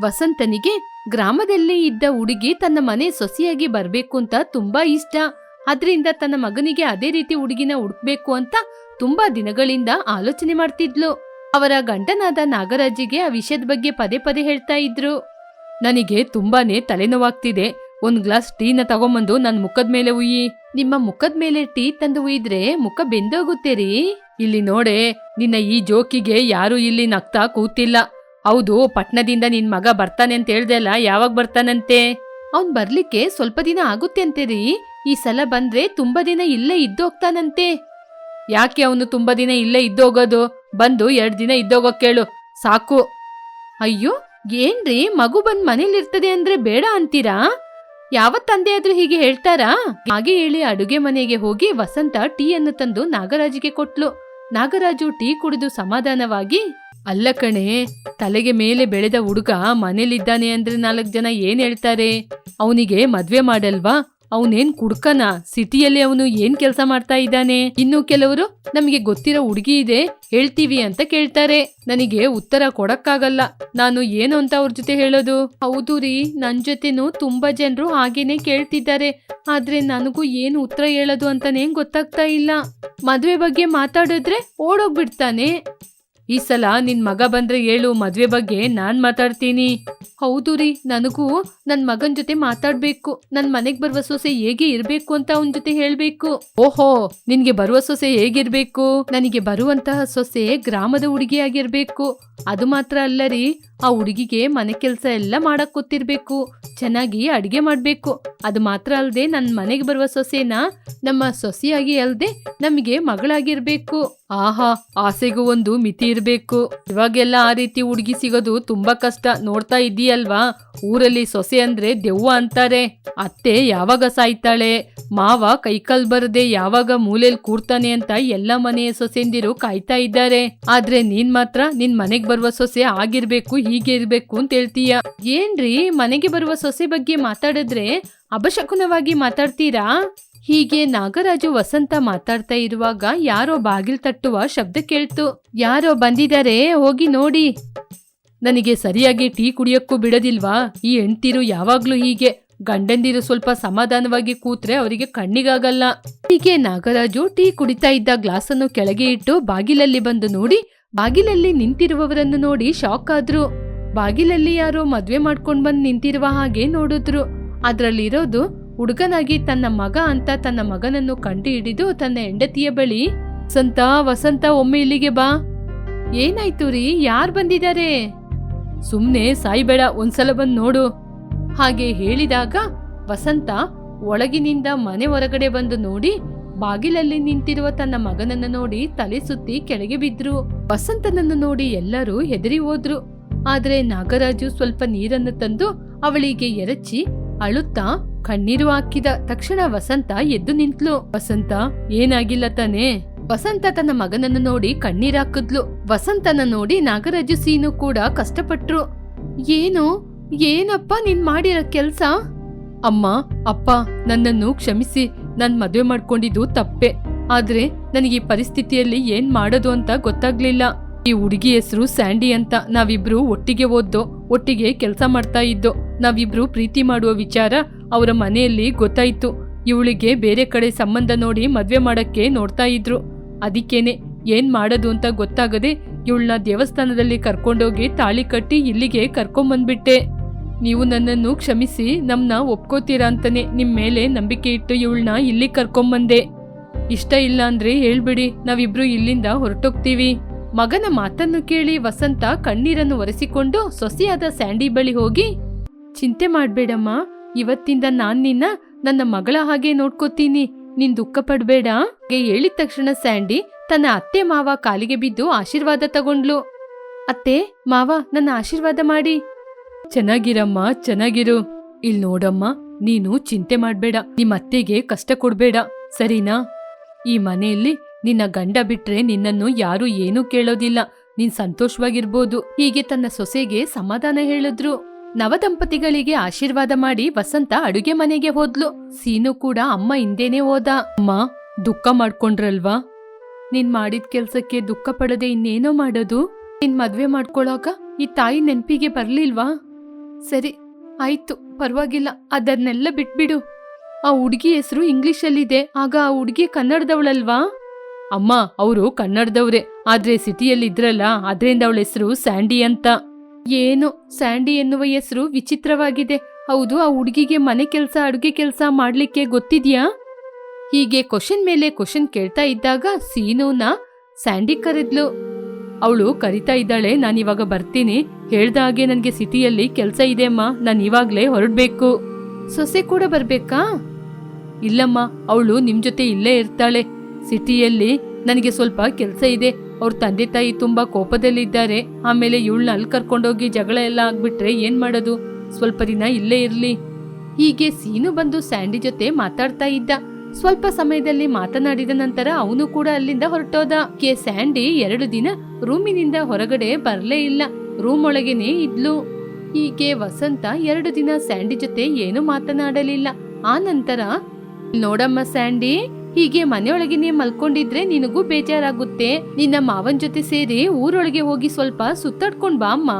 ವಸಂತನಿಗೆ ಗ್ರಾಮದಲ್ಲಿ ಇದ್ದ ಹುಡುಗಿ ತನ್ನ ಮನೆ ಸೊಸೆಯಾಗಿ ಬರ್ಬೇಕು ಅಂತ ತುಂಬಾ ಇಷ್ಟ. ಆದ್ರಿಂದ ತನ್ನ ಮಗನಿಗೆ ಅದೇ ರೀತಿ ಹುಡುಗಿನ ಹುಡುಕ್ಬೇಕು ಅಂತ ತುಂಬಾ ದಿನಗಳಿಂದ ಆಲೋಚನೆ ಮಾಡ್ತಿದ್ಲು. ಅವರ ಗಂಡನಾದ ನಾಗರಾಜಿಗೆ ಆ ವಿಷಯದ ಬಗ್ಗೆ ಪದೇ ಪದೇ ಹೇಳ್ತಾ ಇದ್ರು. ನನಗೆ ತುಂಬಾನೇ ತಲೆನೋವಾಗ್ತಿದೆ. ಒಂದ್ ಗ್ಲಾಸ್ ಟೀನ ತಗೊಂಬಂದು ನನ್ ಮುಖದ ಮೇಲೆ ಉಯ್ಯಿ. ನಿಮ್ಮ ಮುಖದ ಮೇಲೆ ಟೀ ತಂದು ಉಯ್ದ್ರೆ ಮುಖ ಬೆಂದೋಗುತ್ತೇರಿ. ಇಲ್ಲಿ ನೋಡೆ, ನಿನ್ನ ಈ ಜೋಕಿಗೆ ಯಾರು ಇಲ್ಲಿ ನಗ್ತಾ ಕೂತಿಲ್ಲ. ಹೌದು, ಪಟ್ನದಿಂದ ನಿನ್ ಮಗ ಬರ್ತಾನೆ ಅಂತ ಹೇಳ್ದೆಲ್ಲ, ಯಾವಾಗ ಬರ್ತಾನಂತೆ? ಅವ್ನ್ ಬರ್ಲಿಕ್ಕೆ ಸ್ವಲ್ಪ ದಿನ ಆಗುತ್ತೆ ಅಂತೀರಿ. ಈ ಸಲ ಬಂದ್ರೆ ತುಂಬಾ ದಿನ ಇಲ್ಲೇ ಇದ್ದೋಗ್ತಾನಂತೆ. ಯಾಕೆ ಅವನು ತುಂಬಾ ದಿನ ಇಲ್ಲೇ ಇದ್ದೋಗೋದು? ಬಂದು 2 ದಿನ ಇದ್ದೋಗೋಕ್ ಕೇಳು, ಸಾಕು. ಅಯ್ಯೋ ಏನ್ರಿ, ಮಗು ಬಂದ್ ಮನೇಲಿರ್ತದೆ ಅಂದ್ರೆ ಬೇಡ ಅಂತೀರಾ? ಯಾವ ತಂದೆ ಆದ್ರೂ ಹೀಗೆ ಹೇಳ್ತಾರಾ? ಹಾಗೆ ಹೇಳಿ ಅಡುಗೆ ಮನೆಗೆ ಹೋಗಿ ವಸಂತ ಟೀಯನ್ನು ತಂದು ನಾಗರಾಜಿಗೆ ಕೊಟ್ಲು. ನಾಗರಾಜು ಟೀ ಕುಡಿದು ಸಮಾಧಾನವಾಗಿ, ಅಲ್ಲ ಕಣೆ, ತಲೆಗೆ ಮೇಲೆ ಬೆಳೆದ ಹುಡುಗ ಮನೇಲಿದ್ದಾನೆ ಅಂದ್ರೆ 4 ಜನ ಏನ್ ಹೇಳ್ತಾರೆ? ಅವನಿಗೆ ಮದ್ವೆ ಮಾಡಲ್ವಾ? ಅವನೇನ್ ಕುಡ್ಕನ? ಸಿಟಿಯಲ್ಲಿ ಅವನು ಏನ್ ಕೆಲಸ ಮಾಡ್ತಾ ಇದ್ದಾನೆ? ಇನ್ನು ಕೆಲವರು ನಮಗೆ ಗೊತ್ತಿರೋ ಹುಡುಗಿ ಇದೆ ಹೇಳ್ತೀವಿ ಅಂತ ಕೇಳ್ತಾರೆ. ನನಗೆ ಉತ್ತರ ಕೊಡಕ್ಕಾಗಲ್ಲ. ನಾನು ಏನು ಅಂತ ಅವ್ರ ಜೊತೆ ಹೇಳೋದು? ಹೌದು ರೀ, ನನ್ ಜೊತೆನೂ ತುಂಬಾ ಜನರು ಹಾಗೇನೆ ಕೇಳ್ತಿದ್ದಾರೆ. ಆದ್ರೆ ನನಗೂ ಏನು ಉತ್ತರ ಹೇಳೋದು ಅಂತಾನೇ ಗೊತ್ತಾಗ್ತಾ ಇಲ್ಲ. ಮದ್ವೆ ಬಗ್ಗೆ ಮಾತಾಡಿದ್ರೆ ಓಡೋಗ್ಬಿಡ್ತಾನೆ. ಈ ಸಲ ನಿನ್ ಮಗ ಬಂದ್ರೆ ಹೇಳು, ಮದ್ವೆ ಬಗ್ಗೆ ನಾನ್ ಮಾತಾಡ್ತೀನಿ. ಹೌದು ರೀ, ನನಗೂ ನನ್ ಮಗನ್ ಜೊತೆ ಮಾತಾಡ್ಬೇಕು. ನನ್ ಮನೆಗ್ ಬರುವ ಸೊಸೆ ಹೇಗೆ ಇರ್ಬೇಕು ಅಂತ ಅವನ್ ಜೊತೆ ಹೇಳ್ಬೇಕು. ಓಹೋ, ನಿನ್ಗೆ ಬರುವ ಸೊಸೆ ಹೇಗಿರ್ಬೇಕು? ನನಗೆ ಬರುವಂತಹ ಸೊಸೆ ಗ್ರಾಮದ ಹುಡುಗಿಯಾಗಿರ್ಬೇಕು. ಅದು ಮಾತ್ರ ಅಲ್ಲ ರೀ, ಆ ಹುಡುಗಿಗೆ ಮನೆ ಕೆಲ್ಸ ಎಲ್ಲ ಮಾಡಕ್ ಗೊತ್ತಿರ್ಬೇಕು. ಚೆನ್ನಾಗಿ ಅಡ್ಗೆ ಮಾಡ್ಬೇಕು. ಅದು ಮಾತ್ರ ಅಲ್ದೆ ನನ್ ಮನೆಗೆ ಬರುವ ಸೊಸೆನ ನಮ್ಮ ಸೊಸೆಯಾಗಿ ಅಲ್ದೆ ನಮಗೆ ಮಗಳಾಗಿರ್ಬೇಕು. ಆಹಾ, ಆಸೆಗೂ ಒಂದು ಮಿತಿ ಇರ್ಬೇಕು. ಇವಾಗೆಲ್ಲ ಆ ರೀತಿ ಹುಡುಗಿ ಸಿಗೋದು ತುಂಬಾ ಕಷ್ಟ. ನೋಡ್ತಾ ಇದ್ದೀಯಲ್ವಾ, ಊರಲ್ಲಿ ಸೊಸೆ ಅಂದ್ರೆ ದೆವ್ವ ಅಂತಾರೆ. ಅತ್ತೆ ಯಾವಾಗ ಸಾಯ್ತಾಳೆ, ಮಾವ ಕೈಕಾಲ್ ಬರದೆ ಯಾವಾಗ ಮೂಲೆಯಲ್ಲಿ ಕೂರ್ತಾನೆ ಅಂತ ಎಲ್ಲ ಮನೆಯ ಸೊಸೆಂದಿರು ಕಾಯ್ತಾ ಇದ್ದಾರೆ. ಆದ್ರೆ ನೀನ್ ಮಾತ್ರ ನಿನ್ ಮನೆಗ್ ಬರುವ ಸೊಸೆ ಆಗಿರ್ಬೇಕು, ಹೀಗೆ ಇರ್ಬೇಕು ಅಂತ ಹೇಳ್ತೀಯ. ಏನ್ರಿ, ಮನೆಗೆ ಬರುವ ಸೊಸೆ ಬಗ್ಗೆ ಮಾತಾಡಿದ್ರೆ ಅಪಶಕುನವಾಗಿ ಮಾತಾಡ್ತೀರಾ? ಹೀಗೆ ನಾಗರಾಜು ವಸಂತ ಮಾತಾಡ್ತಾ ಇರುವಾಗ ಯಾರೋ ಬಾಗಿಲ್ ತಟ್ಟುವ ಶಬ್ದ ಕೇಳ್ತು. ಯಾರೋ ಬಂದಿದ್ದಾರೆ, ಹೋಗಿ ನೋಡಿ. ನನಗೆ ಸರಿಯಾಗಿ ಟೀ ಕುಡಿಯಕ್ಕೂ ಬಿಡೋದಿಲ್ವಾ? ಈ ಹೆಂಡ್ತಿರು ಯಾವಾಗ್ಲೂ ಹೀಗೆ. ಗಂಡಂದಿರು ಸ್ವಲ್ಪ ಸಮಾಧಾನವಾಗಿ ಕೂತ್ರೆ ಅವರಿಗೆ ಕಣ್ಣಿಗಾಗಲ್ಲ. ಹೀಗೆ ನಾಗರಾಜು ಟೀ ಕುಡಿತಾ ಇದ್ದ ಗ್ಲಾಸನ್ನು ಕೆಳಗೆ ಇಟ್ಟು ಬಾಗಿಲಲ್ಲಿ ಬಂದು ನೋಡಿ, ಬಾಗಿಲಲ್ಲಿ ನಿಂತಿರುವವರನ್ನು ನೋಡಿ ಶಾಕ್ ಆದ್ರು. ಬಾಗಿಲಲ್ಲಿ ಯಾರೋ ಮದ್ವೆ ಮಾಡ್ಕೊಂಡ್ ಬಂದ್ ನಿಂತಿರುವ ಹಾಗೆ ನೋಡಿದ್ರು. ಅದ್ರಲ್ಲಿರೋದು ಹುಡುಗನಾಗಿ ತನ್ನ ಮಗ ಅಂತ ತನ್ನ ಮಗನನ್ನು ಕಂಡು ಹಿಡಿದು ತನ್ನ ಹೆಂಡತಿಯ ಬಳಿ, ವಸಂತ ಒಮ್ಮೆ ಇಲ್ಲಿಗೆ ಬಾ. ಏನಾಯ್ತು ರೀ, ಯಾರ್ ಬಂದಿದ್ದಾರೆ? ಸುಮ್ನೆ ಸಾಯ್ಬೇಡ, ಒಂದ್ಸಲ ಬಂದ್ ನೋಡು. ಹಾಗೆ ಹೇಳಿದಾಗ ವಸಂತ ಒಳಗಿನಿಂದ ಮನೆ ಹೊರಗಡೆ ಬಂದು ನೋಡಿ, ಬಾಗಿಲಲ್ಲಿ ನಿಂತಿರುವ ತನ್ನ ಮಗನನ್ನ ನೋಡಿ ತಲೆ ಸುತ್ತಿ ಕೆಳಗೆ ಬಿದ್ರು. ವಸಂತನನ್ನು ನೋಡಿ ಎಲ್ಲರೂ ಹೆದರಿ ಹೋದ್ರು. ಆದ್ರೆ ನಾಗರಾಜು ಸ್ವಲ್ಪ ನೀರನ್ನು ತಂದು ಅವಳಿಗೆ ಎರಚಿ ಅಳುತ್ತಾ ಕಣ್ಣೀರು ಹಾಕಿದ ತಕ್ಷಣ ವಸಂತ ಎದ್ದು ನಿಂತ್ಲು. ವಸಂತ, ಏನಾಗಿಲ್ಲ ತಾನೆ? ವಸಂತ ತನ್ನ ಮಗನನ್ನು ನೋಡಿ ಕಣ್ಣೀರಾಕಿದ್ಲು. ವಸಂತನ ನೋಡಿ ನಾಗರಾಜು ಸೀನು ಕೂಡ ಕಷ್ಟಪಟ್ರು. ಏನಪ್ಪ ನೀನ್ ಮಾಡಿರೋ ಕೆಲ್ಸ? ಅಮ್ಮ, ಅಪ್ಪ, ನನ್ನನ್ನು ಕ್ಷಮಿಸಿ. ನಾನ್ ಮದ್ವೆ ಮಾಡ್ಕೊಂಡಿದ್ದು ತಪ್ಪೆ. ಆದ್ರೆ ನನಗೆ ಈ ಪರಿಸ್ಥಿತಿಯಲ್ಲಿ ಏನ್ ಮಾಡೋದು ಅಂತ ಗೊತ್ತಾಗ್ಲಿಲ್ಲ. ಈ ಹುಡುಗಿ ಹೆಸರು ಸ್ಯಾಂಡಿ ಅಂತ. ನಾವಿಬ್ರು ಒಟ್ಟಿಗೆ ಓದ್ದೋ, ಒಟ್ಟಿಗೆ ಕೆಲಸ ಮಾಡ್ತಾ ಇದ್ದೋ. ನಾವಿಬ್ರು ಪ್ರೀತಿ ಮಾಡುವ ವಿಚಾರ ಅವರ ಮನೆಯಲ್ಲಿ ಗೊತ್ತಾಯ್ತು. ಇವಳಿಗೆ ಬೇರೆ ಕಡೆ ಸಂಬಂಧ ನೋಡಿ ಮದ್ವೆ ಮಾಡಕ್ಕೆ ನೋಡ್ತಾ ಇದ್ರು. ಅದಕ್ಕೇನೆ ಏನ್ ಮಾಡೋದು ಅಂತ ಗೊತ್ತಾಗದೆ ಇವಳನ್ನ ದೇವಸ್ಥಾನದಲ್ಲಿ ಕರ್ಕೊಂಡೋಗಿ ತಾಳಿ ಕಟ್ಟಿ ಇಲ್ಲಿಗೆ ಕರ್ಕೊಂಬಂದ್ಬಿಟ್ಟೆ. ನೀವು ನನ್ನನ್ನು ಕ್ಷಮಿಸಿ ನಮ್ನ ಒಪ್ಕೋತೀರಾ ಅಂತಾನೆ ನಿಮ್ ಮೇಲೆ ನಂಬಿಕೆ ಇಟ್ಟು ಇವಳನ್ನ ಇಲ್ಲಿ ಕರ್ಕೊಂಬಂದೆ. ಇಷ್ಟ ಇಲ್ಲ ಅಂದ್ರೆ ಹೇಳ್ಬಿಡಿ, ನಾವಿಬ್ರು ಇಲ್ಲಿಂದ ಹೊರಟೋಗ್ತೀವಿ. ಮಗನ ಮಾತನ್ನು ಕೇಳಿ ವಸಂತ ಕಣ್ಣೀರನ್ನು ಒರೆಸಿಕೊಂಡು ಸೊಸೆಯಾದ ಸ್ಯಾಂಡಿ ಬಳಿ ಹೋಗಿ, ಚಿಂತೆ ಮಾಡ್ಬೇಡಮ್ಮ, ಇವತ್ತಿಂದ ನಾನ್ ನಿನ್ನ ನನ್ನ ಮಗಳ ಹಾಗೆ ನೋಡ್ಕೋತೀನಿ. ನೀನ್ ದುಃಖ ಪಡ್ಬೇಡ. ಹೇಳಿದ ತಕ್ಷಣ ಸ್ಯಾಂಡಿ ತನ್ನ ಅತ್ತೆ ಮಾವ ಕಾಲಿಗೆ ಬಿದ್ದು ಆಶೀರ್ವಾದ ತಗೊಂಡ್ಲು. ಅತ್ತೆ ಮಾವ, ನನ್ನ ಆಶೀರ್ವಾದ ಮಾಡಿ. ಚೆನ್ನಾಗಿರಮ್ಮ, ಚೆನ್ನಾಗಿರು. ಇಲ್ ನೋಡಮ್ಮ, ನೀನು ಚಿಂತೆ ಮಾಡ್ಬೇಡ. ನಿಮ್ ಅತ್ತೆಗೆ ಕಷ್ಟ ಕೊಡ್ಬೇಡ, ಸರಿನಾ? ಈ ಮನೆಯಲ್ಲಿ ನಿನ್ನ ಗಂಡ ಬಿಟ್ರೆ ನಿನ್ನನ್ನು ಯಾರು ಏನೂ ಕೇಳೋದಿಲ್ಲ. ನೀನ್ ಸಂತೋಷವಾಗಿರ್ಬೋದು. ಹೀಗೆ ತನ್ನ ಸೊಸೆಗೆ ಸಮಾಧಾನ ಹೇಳಿದ್ರು. ನವದಂಪತಿಗಳಿಗೆ ಆಶೀರ್ವಾದ ಮಾಡಿ ವಸಂತ ಅಡುಗೆ ಮನೆಗೆ ಹೋದ್ಲು. ಸೀನು ಕೂಡ ಅಮ್ಮ ಹಿಂದೇನೆ ಹೋದ. ಅಮ್ಮ, ದುಃಖ ಮಾಡ್ಕೊಂಡ್ರಲ್ವಾ? ನೀನ್ ಮಾಡಿದ ಕೆಲ್ಸಕ್ಕೆ ದುಃಖ ಪಡದೆ ಇನ್ನೇನೋ ಮಾಡೋದು? ನಿನ್ ಮದ್ವೆ ಮಾಡ್ಕೊಳಾಗ ಈ ತಾಯಿ ನೆನ್ಪಿಗೆ ಬರ್ಲಿಲ್ವಾ? ಸರಿ, ಆಯ್ತು, ಪರವಾಗಿಲ್ಲ, ಅದನ್ನೆಲ್ಲ ಬಿಟ್ಬಿಡು. ಆ ಹುಡುಗಿ ಹೆಸರು ಇಂಗ್ಲಿಷಲ್ಲಿದೆ, ಆಗ ಆ ಹುಡುಗಿ ಕನ್ನಡದವಳಲ್ವಾ? ಅಮ್ಮ, ಅವರು ಕನ್ನಡದವ್ರೆ, ಆದ್ರೆ ಸಿಟಿಯಲ್ಲಿ ಇದ್ರಲ್ಲ, ಅದ್ರಿಂದ ಅವಳ ಹೆಸರು ಸ್ಯಾಂಡಿ ಅಂತ. ಏನು, ಸ್ಯಾಂಡಿ ಎನ್ನುವ ಹೆಸರು ವಿಚಿತ್ರವಾಗಿದೆ. ಹೌದು, ಆ ಹುಡುಗಿಗೆ ಮನೆ ಕೆಲಸ, ಅಡುಗೆ ಕೆಲಸ ಮಾಡ್ಲಿಕ್ಕೆ ಗೊತ್ತಿದ್ಯಾ? ಹೀಗೆ ಕ್ವಶನ್ ಮೇಲೆ ಕ್ವಶನ್ ಕೇಳ್ತಾ ಇದ್ದಾಗ ಸೀನುನ ಸ್ಯಾಂಡಿ ಕರೆದ್ಲು. ಅವಳು ಕರಿತಾ ಇದ್ದಾಳೆ, ನಾನಿವಾಗ ಬರ್ತೀನಿ, ಹೇಳ್ದ ಹಾಗೆ ನನ್ಗೆ ಸಿಟಿಯಲ್ಲಿ ಕೆಲ್ಸ ಇದೆ ಅಮ್ಮ, ನಾನು ಇವಾಗ್ಲೇ ಹೊರಡ್ಬೇಕು. ಸೊಸೆ ಕೂಡ ಬರ್ಬೇಕಾ? ಇಲ್ಲಮ್ಮ, ಅವಳು ನಿಮ್ ಜೊತೆ ಇಲ್ಲೇ ಇರ್ತಾಳೆ. ಸಿಟಿಯಲ್ಲಿ ನನಗೆ ಸ್ವಲ್ಪ ಕೆಲ್ಸ ಇದೆ. ಅವ್ರ ತಂದೆ ತಾಯಿ ತುಂಬಾ ಕೋಪದಲ್ಲಿದ್ದಾರೆ. ಆಮೇಲೆ ಇವಳನ್ನ ಅಲ್ಲಿ ಕರ್ಕೊಂಡೋಗಿ ಜಗಳ ಎಲ್ಲ ಆಗ್ಬಿಟ್ರೆ ಏನ್ ಮಾಡೋದು? ಸ್ವಲ್ಪ ದಿನ ಇಲ್ಲೇ ಇರ್ಲಿ. ಹೀಗೆ ಸೀನು ಬಂದು ಸ್ಯಾಂಡಿ ಜೊತೆ ಮಾತಾಡ್ತಾ ಇದ್ದ. ಸ್ವಲ್ಪ ಸಮಯದಲ್ಲಿ ಮಾತನಾಡಿದ ನಂತರ ಅವನು ಕೂಡ ಅಲ್ಲಿಂದ ಹೊರಟೋದ. ಸ್ಯಾಂಡಿ 2 ದಿನ ರೂಮಿನಿಂದ ಹೊರಗಡೆ ಬರ್ಲೇ ಇಲ್ಲ, ರೂಮ್ ಒಳಗೇನೆ ಇದ್ಲು. ಹೀಗೆ ವಸಂತ 2 ದಿನ ಸ್ಯಾಂಡಿ ಜೊತೆ ಏನು ಮಾತನಾಡಲಿಲ್ಲ. ಆ ನಂತರ, ನೋಡಮ್ಮ ಸ್ಯಾಂಡಿ, ಹೀಗೆ ಮನೆಯೊಳಗೇನೆ ಮಲ್ಕೊಂಡಿದ್ರೆ ನಿನಗೂ ಬೇಜಾರಾಗುತ್ತೆ. ನಿನ್ನ ಮಾವನ್ ಜೊತೆ ಸೇರಿ ಊರೊಳಗೆ ಹೋಗಿ ಸ್ವಲ್ಪ ಸುತ್ತಾಡ್ಕೊಂಡ್ ಬಾ ಅಮ್ಮ.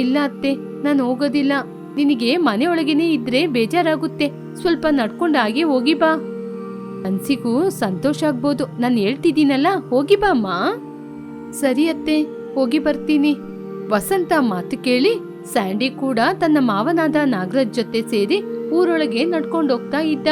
ಇಲ್ಲ ಅತ್ತೆ, ನಾನು ಹೋಗೋದಿಲ್ಲ. ನಿನಗೆ ಮನೆಯೊಳಗೇನೆ ಇದ್ರೆ ಬೇಜಾರಾಗುತ್ತೆ, ಸ್ವಲ್ಪ ನಡ್ಕೊಂಡ್ ಹಾಗೆ ಹೋಗಿ ಬಾ. ಮನ್ಸಿಗೂ ಸಂತೋಷ ಆಗ್ಬೋದು, ನಾನು ಹೇಳ್ತಿದ್ದೀನಲ್ಲ, ಹೋಗಿ ಬಾ ಅಮ್ಮ. ಸರಿ ಅತ್ತೆ, ಹೋಗಿ ಬರ್ತೀನಿ. ವಸಂತ ಮಾತು ಕೇಳಿ ಸ್ಯಾಂಡಿ ಕೂಡ ತನ್ನ ಮಾವನಾದ ನಾಗರಾಜ್ ಜೊತೆ ಸೇರಿ ಊರೊಳಗೆ ನಡ್ಕೊಂಡು ಹೋಗ್ತಾ ಇದ್ದ.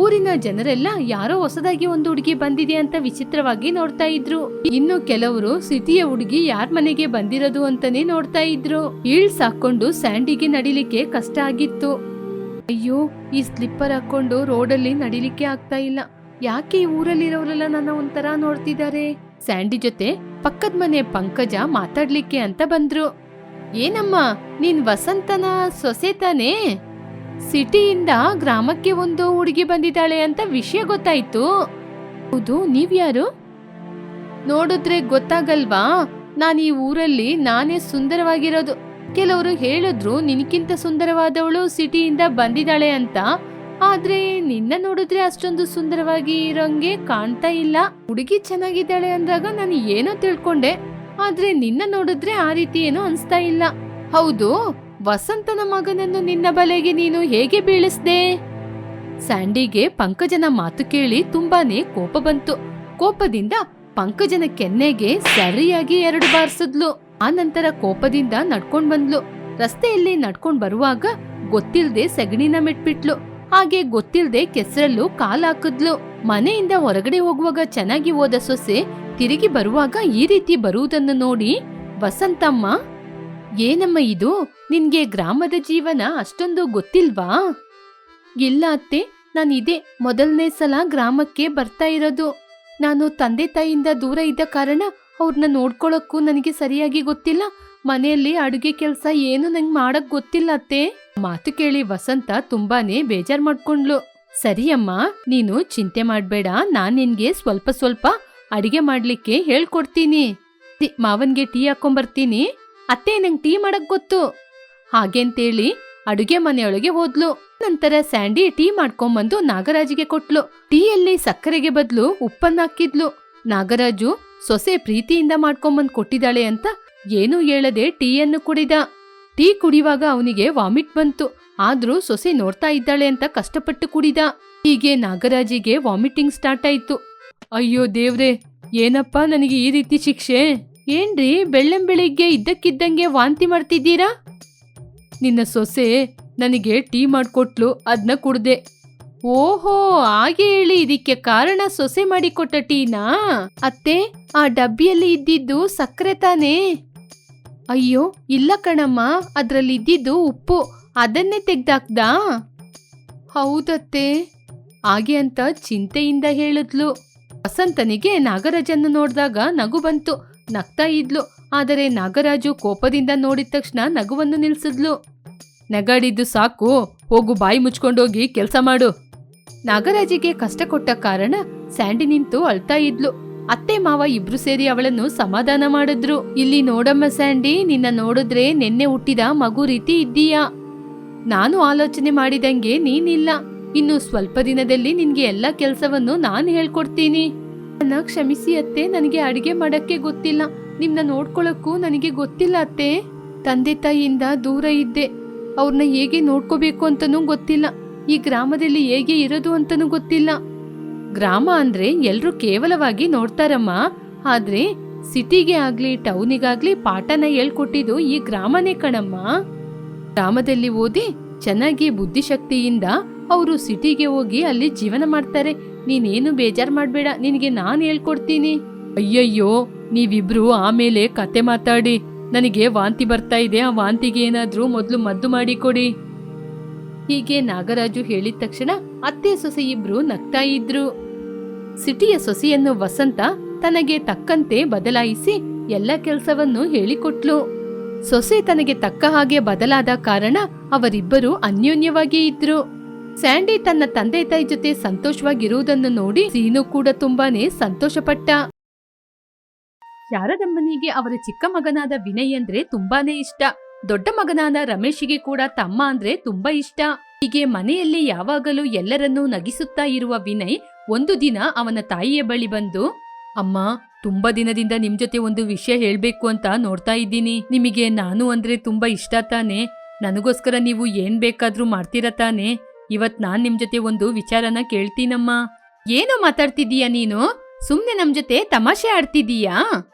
ಊರಿನ ಜನರೆಲ್ಲ ಯಾರೋ ಹೊಸದಾಗಿ ಒಂದು ಹುಡುಗಿ ಬಂದಿದೆ ಅಂತ ವಿಚಿತ್ರವಾಗಿ ನೋಡ್ತಾ ಇದ್ರು. ಇನ್ನು ಕೆಲವರು ಸಿಟಿಯ ಹುಡುಗಿ ಯಾರ್ ಮನೆಗೆ ಬಂದಿರೋದು ಅಂತಾನೆ ನೋಡ್ತಾ ಇದ್ರು. ಹೀಲ್ಸ್ ಹಾಕೊಂಡು ಸ್ಯಾಂಡಿಗೆ ನಡಿಲಿಕ್ಕೆ ಕಷ್ಟ ಆಗಿತ್ತು. ಅಯ್ಯೋ, ಈ ಸ್ಲಿಪ್ಪರ್ ಹಾಕೊಂಡು ರೋಡಲ್ಲಿ ನಡಿಲಿಕ್ಕೆ ಆಗ್ತಾ ಇಲ್ಲ. ಯಾಕೆ ಈ ಊರಲ್ಲಿರೋರೆಲ್ಲ ನನ್ನ ಒಂಥರ ನೋಡ್ತಿದ್ದಾರೆ? ಸ್ಯಾಂಡಿ ಜೊತೆ ಪಕ್ಕದ ಮನೆ ಪಂಕಜ ಮಾತಾಡ್ಲಿಕ್ಕೆ ಅಂತ ಬಂದ್ರು. ಏನಮ್ಮ, ನೀನ್ ವಸಂತನ ಸೊಸೆ ತಾನೇ? ಸಿಟಿಯಿಂದ ಗ್ರಾಮಕ್ಕೆ ಒಂದು ಹುಡುಗಿ ಬಂದಿದ್ದಾಳೆ ಅಂತ ವಿಷಯ ಗೊತ್ತಾಯ್ತು. ಹೌದು, ನೀವ್ಯಾರು? ನೋಡಿದ್ರೆ ಗೊತ್ತಾಗಲ್ವಾ? ನಾನು ಈ ಊರಲ್ಲಿ ನಾನೇ ಸುಂದರವಾಗಿರೋದು. ಕೆಲವರು ಹೇಳಿದ್ರು ನಿನಕ್ಕಿಂತ ಸುಂದರವಾದವಳು ಸಿಟಿಯಿಂದ ಬಂದಿದ್ದಾಳೆ ಅಂತ. ಆದ್ರೆ ನಿನ್ನ ನೋಡಿದ್ರೆ ಅಷ್ಟೊಂದು ಸುಂದರವಾಗಿ ಇರೋಂಗೆ ಕಾಣ್ತಾ ಇಲ್ಲ. ಹುಡುಗಿ ಚೆನ್ನಾಗಿದ್ದಾಳೆ ಅಂದಾಗ ನಾನು ಏನೋ ತಿಳ್ಕೊಂಡೆ, ಆದ್ರೆ ನಿನ್ನ ನೋಡಿದ್ರೆ ಆ ರೀತಿ ಏನೋ ಅನ್ಸ್ತಾ ಇಲ್ಲ. ಹೌದು, ವಸಂತನ ಮಗನನ್ನು ನಿನ್ನ ಬಲೆಗೆ ನೀನು ಹೇಗೆ ಬೀಳಿಸ್ದೆ? ಸ್ಯಾಂಡಿಗೆ ಪಂಕಜನ ಮಾತು ಕೇಳಿ ತುಂಬಾನೇ ಕೋಪ ಬಂತು. ಕೋಪದಿಂದ ಪಂಕಜನ ಕೆನ್ನೆಗೆ ಸರಿಯಾಗಿ 2 ಬಾರಿಸಿದ್ಲು. ಆ ನಂತರ ಕೋಪದಿಂದ ನಡ್ಕೊಂಡ್ ಬಂದ್ಲು. ರಸ್ತೆಯಲ್ಲಿ ನಡ್ಕೊಂಡ್ ಬರುವಾಗ ಗೊತ್ತಿಲ್ದೆ ಸಗಣಿನ ಮೆಟ್ಬಿಟ್ಲು. ಹಾಗೆ ಗೊತ್ತಿಲ್ದೆ ಕೆಸರಲ್ಲೂ ಕಾಲ್ ಹಾಕಿದ್ಲು. ಮನೆಯಿಂದ ಹೊರಗಡೆ ಹೋಗುವಾಗ ಚೆನ್ನಾಗಿ ಹೋದ ಸೊಸೆ ತಿರುಗಿ ಬರುವಾಗ ಈ ರೀತಿ ಬರುವುದನ್ನು ನೋಡಿ ವಸಂತಮ್ಮ, ಏನಮ್ಮ ಇದು? ನಿನ್ಗೆ ಗ್ರಾಮದ ಜೀವನ ಅಷ್ಟೊಂದು ಗೊತ್ತಿಲ್ವಾ? ಇಲ್ಲ ಅತ್ತೆ, ನಾನು ಇದೇ ಮೊದಲನೇ ಸಲ ಗ್ರಾಮಕ್ಕೆ ಬರ್ತಾ ಇರೋದು. ನಾನು ತಂದೆ ತಾಯಿಯಿಂದ ದೂರ ಇದ್ದ ಕಾರಣ ಅವ್ರನ್ನ ನೋಡ್ಕೊಳಕ್ಕೂ ನನಗೆ ಸರಿಯಾಗಿ ಗೊತ್ತಿಲ್ಲ. ಮನೆಯಲ್ಲಿ ಅಡುಗೆ ಕೆಲಸ ಏನು ನಂಗೆ ಮಾಡಕ್ ಗೊತ್ತಿಲ್ಲ ಅತ್ತೆ. ಮಾತು ಕೇಳಿ ವಸಂತ ತುಂಬಾನೇ ಬೇಜಾರ್ ಮಾಡ್ಕೊಂಡ್ಲು. ಸರಿಯಮ್ಮ, ನೀನು ಚಿಂತೆ ಮಾಡ್ಬೇಡ, ನಾನ್ ನಿನ್ಗೆ ಸ್ವಲ್ಪ ಸ್ವಲ್ಪ ಅಡಿಗೆ ಮಾಡ್ಲಿಕ್ಕೆ ಹೇಳ್ಕೊಡ್ತೀನಿ. ಮಾವನ್ಗೆ ಟೀ ಹಾಕೊಂಬರ್ತೀನಿ. ಅತ್ತೆ, ನಂಗೆ ಟೀ ಮಾಡಕ್ ಗೊತ್ತು. ಹಾಗೇಂತೇಳಿ ಅಡುಗೆ ಮನೆಯೊಳಗೆ ಹೋದ್ಲು. ನಂತರ ಸ್ಯಾಂಡಿ ಟೀ ಮಾಡ್ಕೊಂಬಂದು ನಾಗರಾಜಿಗೆ ಕೊಟ್ಲು. ಟೀಯಲ್ಲಿ ಸಕ್ಕರೆಗೆ ಬದಲು ಉಪ್ಪನ್ನ ಹಾಕಿದ್ಲು. ನಾಗರಾಜು ಸೊಸೆ ಪ್ರೀತಿಯಿಂದ ಮಾಡ್ಕೊಂಬಂದ್ ಕೊಟ್ಟಿದ್ದಾಳೆ ಅಂತ ಏನೂ ಹೇಳದೆ ಟೀಯನ್ನು ಕುಡಿದ. ಟೀ ಕುಡಿಯುವಾಗ ಅವನಿಗೆ ವಾಮಿಟ್ ಬಂತು. ಆದ್ರೂ ಸೊಸೆ ನೋಡ್ತಾ ಇದ್ದಾಳೆ ಅಂತ ಕಷ್ಟಪಟ್ಟು ಕುಡಿದ. ಹೀಗೆ ನಾಗರಾಜಿಗೆ ವಾಮಿಟಿಂಗ್ ಸ್ಟಾರ್ಟ್ ಆಯ್ತು. ಅಯ್ಯೋ ದೇವ್ರೆ, ಏನಪ್ಪಾ ನನಗೆ ಈ ರೀತಿ ಶಿಕ್ಷೆ? ಏನ್ರಿ ಬೆಳ್ಳಂಬೆಳಿಗ್ಗೆ ಇದ್ದಕ್ಕಿದ್ದಂಗೆ ವಾಂತಿ ಮಾಡ್ತಿದ್ದೀರಾ? ನಿನ್ನ ಸೊಸೆ ನನಗೆ ಟೀ ಮಾಡ್ಕೊಟ್ಲು, ಅದನ್ನ ಕುಡ್ದೆ. ಓಹೋ, ಹಾಗೆ ಹೇಳಿ, ಇದಕ್ಕೆ ಕಾರಣ ಸೊಸೆ ಮಾಡಿಕೊಟ್ಟ ಟೀನಾ? ಅತ್ತೆ, ಆ ಡಬ್ಬಿಯಲ್ಲಿ ಇದ್ದಿದ್ದು ಸಕ್ಕರೆ ತಾನೇ? ಅಯ್ಯೋ ಇಲ್ಲ ಕಣಮ್ಮ, ಅದ್ರಲ್ಲಿ ಇದ್ದಿದ್ದು ಉಪ್ಪು, ಅದನ್ನೇ ತೆಗ್ದಾಕ್ದ. ಹೌದತ್ತೆ, ಹಾಗೆ ಅಂತ ಚಿಂತೆಯಿಂದ ಹೇಳಿದ್ಲು. ವಸಂತನಿಗೆ ನಾಗರಾಜನ್ನು ನೋಡಿದಾಗ ನಗು ಬಂತು. ನಗ್ತಾ ಇದ್ಲು. ಆದರೆ ನಾಗರಾಜು ಕೋಪದಿಂದ ನೋಡಿದ ತಕ್ಷಣ ನಗುವನ್ನು ನಿಲ್ಸಿದ್ಲು. ನಗಾಡಿದ್ದು ಸಾಕು, ಹೋಗು, ಬಾಯಿ ಮುಚ್ಕೊಂಡೋಗಿ ಕೆಲಸ ಮಾಡು. ನಾಗರಾಜಿಗೆ ಕಷ್ಟ ಕೊಟ್ಟ ಕಾರಣ ಸ್ಯಾಂಡಿ ನಿಂತು ಅಳ್ತಾ ಇದ್ಲು. ಅತ್ತೆ ಮಾವ ಇಬ್ರು ಸೇರಿ ಅವಳನ್ನು ಸಮಾಧಾನ ಮಾಡಿದ್ರು. ಇಲ್ಲಿ ನೋಡಮ್ಮ ಸ್ಯಾಂಡಿ, ನಿನ್ನ ನೋಡಿದ್ರೆ ನೆನ್ನೆ ಹುಟ್ಟಿದ ಮಗು ರೀತಿ ಇದ್ದೀಯಾ. ನಾನು ಆಲೋಚನೆ ಮಾಡಿದಂಗೆ ನೀನಿಲ್ಲ. ಇನ್ನು ಸ್ವಲ್ಪ ದಿನದಲ್ಲಿ ನಿನ್ಗೆ ಎಲ್ಲ ಕೆಲಸವನ್ನು ನಾನು ಹೇಳ್ಕೊಡ್ತೀನಿ. ನನ್ನ ಕ್ಷಮಿಸಿ ಅತ್ತೆ, ನನಗೆ ಅಡಿಗೆ ಮಾಡಕ್ಕೆ ಗೊತ್ತಿಲ್ಲ. ನಿಮ್ನ ನೋಡ್ಕೊಳಕ್ಕೂ ನನಗೆ ಗೊತ್ತಿಲ್ಲ ಅತ್ತೆ. ತಂದೆ ತಾಯಿಯಿಂದ ದೂರ ಇದ್ದೆ. ಅವ್ರನ್ನ ಹೇಗೆ ನೋಡ್ಕೋಬೇಕು ಅಂತನೂ ಗೊತ್ತಿಲ್ಲ. ಈ ಗ್ರಾಮದಲ್ಲಿ ಹೇಗೆ ಇರೋದು ಅಂತನೂ ಗೊತ್ತಿಲ್ಲ. ಗ್ರಾಮ ಅಂದ್ರೆ ಎಲ್ರೂ ಕೇವಲವಾಗಿ ನೋಡ್ತಾರಮ್ಮ. ಆದ್ರೆ ಸಿಟಿಗೆ ಆಗ್ಲಿ ಟೌನಿಗಾಗ್ಲಿ ಪಾಠನ ಹೇಳ್ಕೊಟ್ಟಿದ್ದು ಈ ಗ್ರಾಮನೇ ಕಣಮ್ಮ. ಗ್ರಾಮದಲ್ಲಿ ಓದಿ ಚೆನ್ನಾಗಿ ಬುದ್ಧಿಶಕ್ತಿಯಿಂದ ಅವರು ಸಿಟಿಗೆ ಹೋಗಿ ಅಲ್ಲಿ ಜೀವನ ಮಾಡ್ತಾರೆ. ನೀನೇನು ಬೇಜಾರ್ ಮಾಡ್ಬೇಡ, ನಿನಗೆ ನಾನು ಹೇಳ್ಕೊಡ್ತೀನಿ. ಅಯ್ಯಯ್ಯೋ, ನೀವಿಬ್ರು ಆಮೇಲೆ ಕತೆ ಮಾತಾಡಿ. ನನಗೆ ವಾಂತಿ ಬರ್ತಾ ಇದೆ. ಆ ವಾಂತಿಗೆ ಏನಾದ್ರೂ ಮೊದಲು ಮದ್ದು ಮಾಡಿಕೊಡಿ. ಹೀಗೆ ನಾಗರಾಜು ಹೇಳಿದ ತಕ್ಷಣ ಅತ್ತೆ ಸೊಸೆ ಇಬ್ರು ನಗ್ತಾ ಇದ್ರು. ಸಿಟಿಯ ಸೊಸೆಯನ್ನು ವಸಂತ ತನಗೆ ತಕ್ಕಂತೆ ಬದಲಾಯಿಸಿ ಎಲ್ಲ ಕೆಲಸವನ್ನು ಹೇಳಿಕೊಟ್ಲು. ಸೊಸೆ ತನಗೆ ತಕ್ಕ ಹಾಗೆ ಬದಲಾದ ಕಾರಣ ಅವರಿಬ್ಬರು ಅನ್ಯೋನ್ಯವಾಗಿ ಇದ್ರು. ಸ್ಯಾಂಡಿ ತನ್ನ ತಂದೆ ತಾಯಿ ಜೊತೆ ಸಂತೋಷವಾಗಿರುವುದನ್ನು ನೋಡಿ ಸೀನು ಕೂಡ ತುಂಬಾನೇ ಸಂತೋಷಪಟ್ಟ. ಶಾರದಮ್ಮನಿಗೆ ಅವರ ಚಿಕ್ಕ ಮಗನಾದ ವಿನಯ್ ಅಂದ್ರೆ ತುಂಬಾನೇ ಇಷ್ಟ. ದೊಡ್ಡ ಮಗನಾದ ರಮೇಶಿಗೆ ಕೂಡ ತಮ್ಮ ಅಂದ್ರೆ ತುಂಬಾ ಇಷ್ಟ. ಹೀಗೆ ಮನೆಯಲ್ಲಿ ಯಾವಾಗಲೂ ಎಲ್ಲರನ್ನೂ ನಗಿಸುತ್ತಾ ಇರುವ ವಿನಯ್ ಒಂದು ದಿನ ಅವನ ತಾಯಿಯ ಬಳಿ ಬಂದು, ಅಮ್ಮ, ತುಂಬಾ ದಿನದಿಂದ ನಿಮ್ ಜೊತೆ ಒಂದು ವಿಷಯ ಹೇಳ್ಬೇಕು ಅಂತ ನೋಡ್ತಾ ಇದ್ದೀನಿ. ನಿಮಗೆ ನಾನು ಅಂದ್ರೆ ತುಂಬಾ ಇಷ್ಟ ತಾನೆ? ನನಗೋಸ್ಕರ ನೀವು ಏನ್ ಬೇಕಾದ್ರೂ ಮಾಡ್ತೀರ ತಾನೆ? ಇವತ್ ನಾನ್ ನಿಮ್ ಜೊತೆ ಒಂದು ವಿಚಾರನ ಕೇಳ್ತೀನಮ್ಮ. ಏನೋ ಮಾತಾಡ್ತಿದೀಯ ನೀನು? ಸುಮ್ನೆ ನಮ್ ಜೊತೆ ತಮಾಷೆ ಆಡ್ತಿದೀಯಾ?